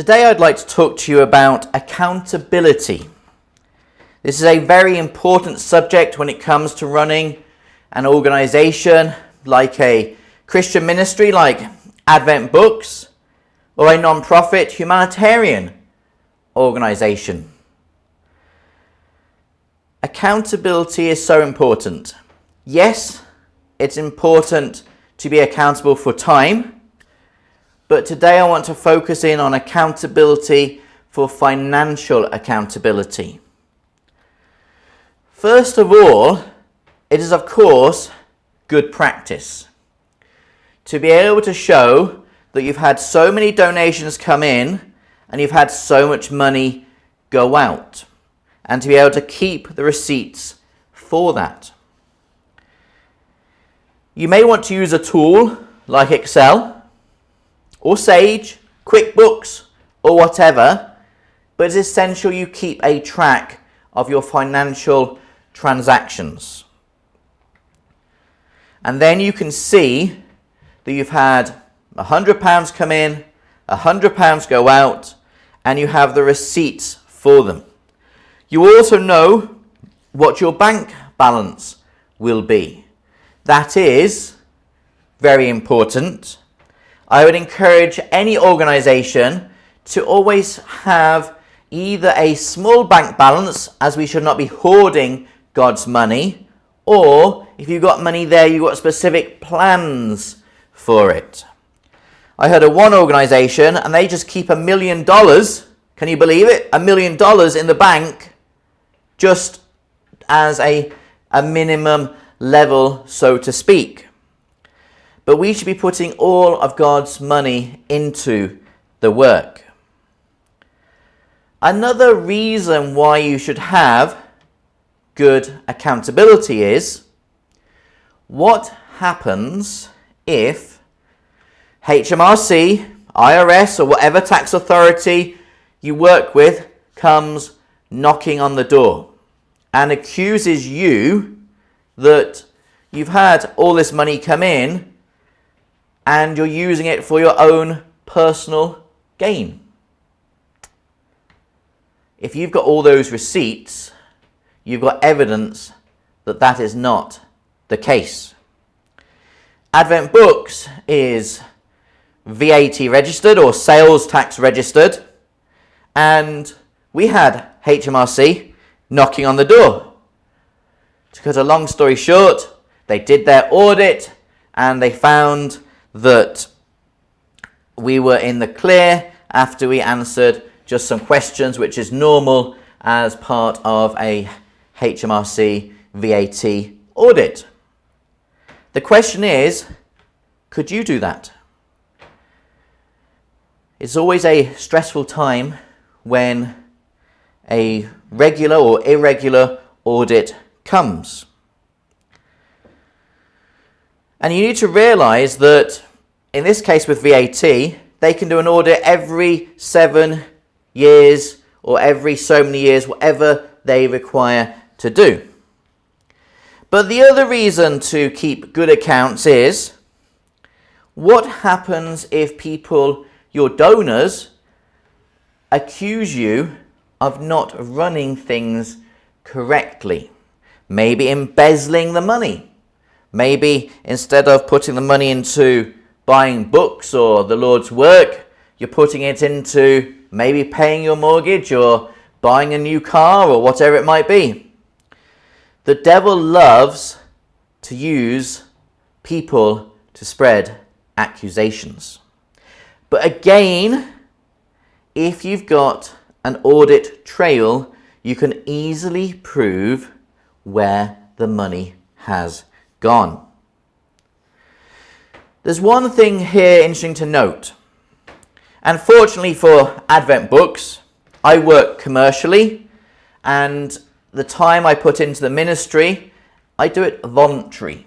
today I'd like to talk to you about accountability. This is a very important subject when it comes to running an organization like a Christian ministry like Advent Books or a non-profit humanitarian organization. Accountability is so important. Yes, it's important to be accountable for time, but today I want to focus in on accountability for financial accountability. First of all, it is of course good practice to be able to show that you've had so many donations come in and you've had so much money go out, and to be able to keep the receipts for that. You may want to use a tool like Excel or Sage, QuickBooks or whatever, but it's essential you keep a track of your financial transactions. And then you can see that you've had £100 come in, £100 go out, and you have the receipts for them. You also know what your bank balance will be. That is very important. I would encourage any organization to always have either a small bank balance, as we should not be hoarding God's money, or if you've got money there, you've got specific plans for it. I heard of one organization and they just keep $1 million, can you believe it? $1 million in the bank just as a minimum level, so to speak. But we should be putting all of God's money into the work. Another reason why you should have good accountability is, what happens if HMRC, IRS, or whatever tax authority you work with comes knocking on the door and accuses you that you've had all this money come in and you're using it for your own personal gain? If you've got all those receipts, you've got evidence that that is not the case. Advent Books is VAT registered or sales tax registered, and we had HMRC knocking on the door. To cut a long story short, they did their audit and they found that we were in the clear after we answered just some questions, which is normal as part of a HMRC VAT audit. The question is, could you do that? It's always a stressful time when a regular or irregular audit comes. And you need to realize that in this case with VAT, they can do an audit every 7 years or every so many years, whatever they require to do. But the other reason to keep good accounts is, what happens if people, your donors, accuse you of not running things correctly? Maybe embezzling the money. Maybe instead of putting the money into buying books or the Lord's work, you're putting it into maybe paying your mortgage or buying a new car or whatever it might be. The devil loves to use people to spread accusations. But again, if you've got an audit trail, you can easily prove where the money has gone. There's one thing here interesting to note. Unfortunately for Advent Books, I work commercially, and the time I put into the ministry, I do it voluntary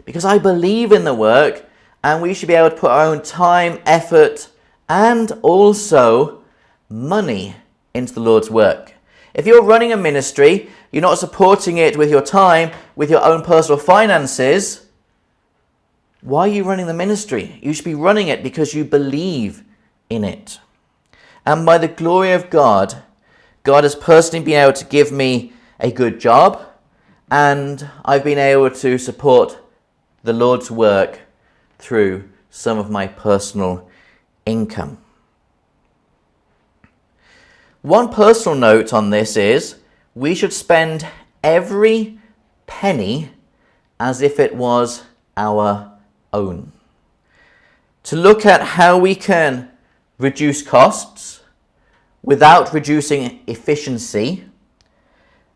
because I believe in the work, and we should be able to put our own time, effort, and also money into the Lord's work. If you're running a ministry, you're not supporting it with your time, with your own personal finances, why are you running the ministry? You should be running it because you believe in it. And by the glory of God, God has personally been able to give me a good job, and I've been able to support the Lord's work through some of my personal income. One personal note on this is we should spend every penny as if it was our own. To look at how we can reduce costs without reducing efficiency,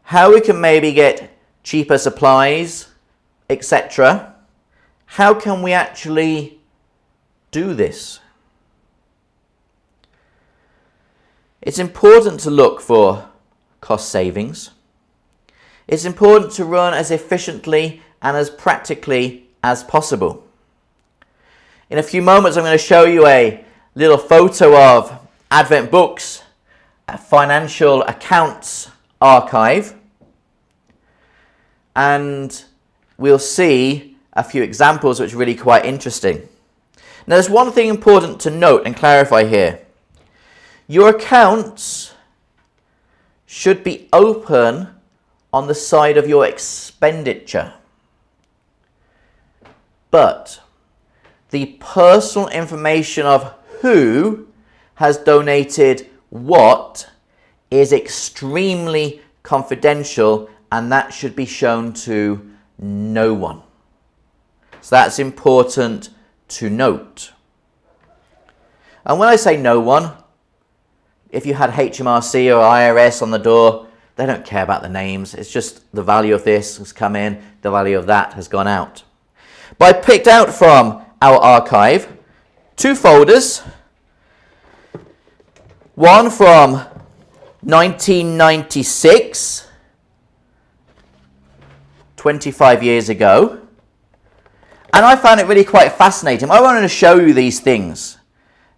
how we can maybe get cheaper supplies, etc. How can we actually do this? It's important to look for cost savings. It's important to run as efficiently and as practically as possible. In a few moments, I'm going to show you a little photo of Advent Books, a financial accounts archive, and we'll see a few examples which are really quite interesting. Now, there's one thing important to note and clarify here. Your accounts should be open on the side of your expenditure. But the personal information of who has donated what is extremely confidential, and that should be shown to no one. So that's important to note. And when I say no one, if you had HMRC or IRS on the door, they don't care about the names. It's just the value of this has come in, the value of that has gone out. But I picked out from our archive 2 folders. One from 1996, 25 years ago. And I found it really quite fascinating. I wanted to show you these things.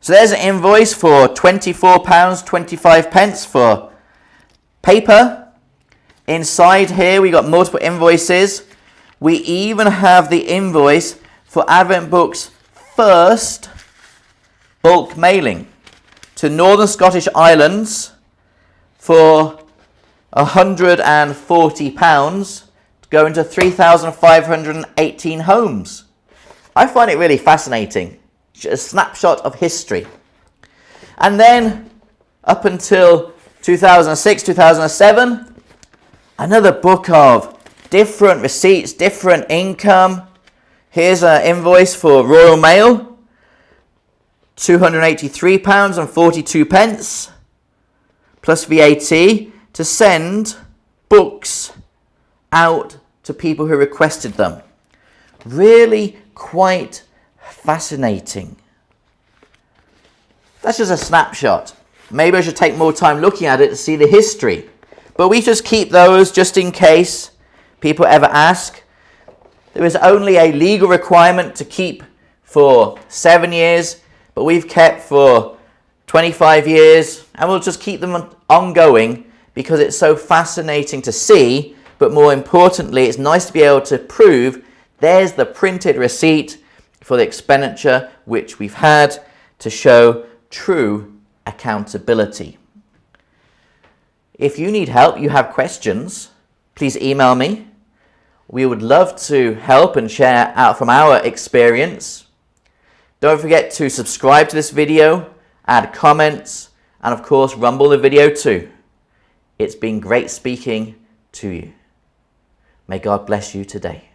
So there's an invoice for £24.25 for paper. Inside here we got multiple invoices. We even have the invoice for Advent Books' first bulk mailing to Northern Scottish Islands for £140 to go into 3,518 homes. I find it really fascinating. A snapshot of history. And then up until 2006, 2007, another book of different receipts, different income. Here's an invoice for Royal Mail, £283.42 plus VAT to send books out to people who requested them. Really quite fascinating. That's just a snapshot. Maybe I should take more time looking at it to see the history. But we just keep those just in case people ever ask. There is only a legal requirement to keep for 7 years, but we've kept for 25 years, and we'll just keep them ongoing because it's so fascinating to see, but more importantly, it's nice to be able to prove there's the printed receipt for the expenditure which we've had to show true accountability. If you need help, you have questions, please email me. We would love to help and share out from our experience. Don't forget to subscribe to this video, add comments, and of course, rumble the video too. It's been great speaking to you. May God bless you today.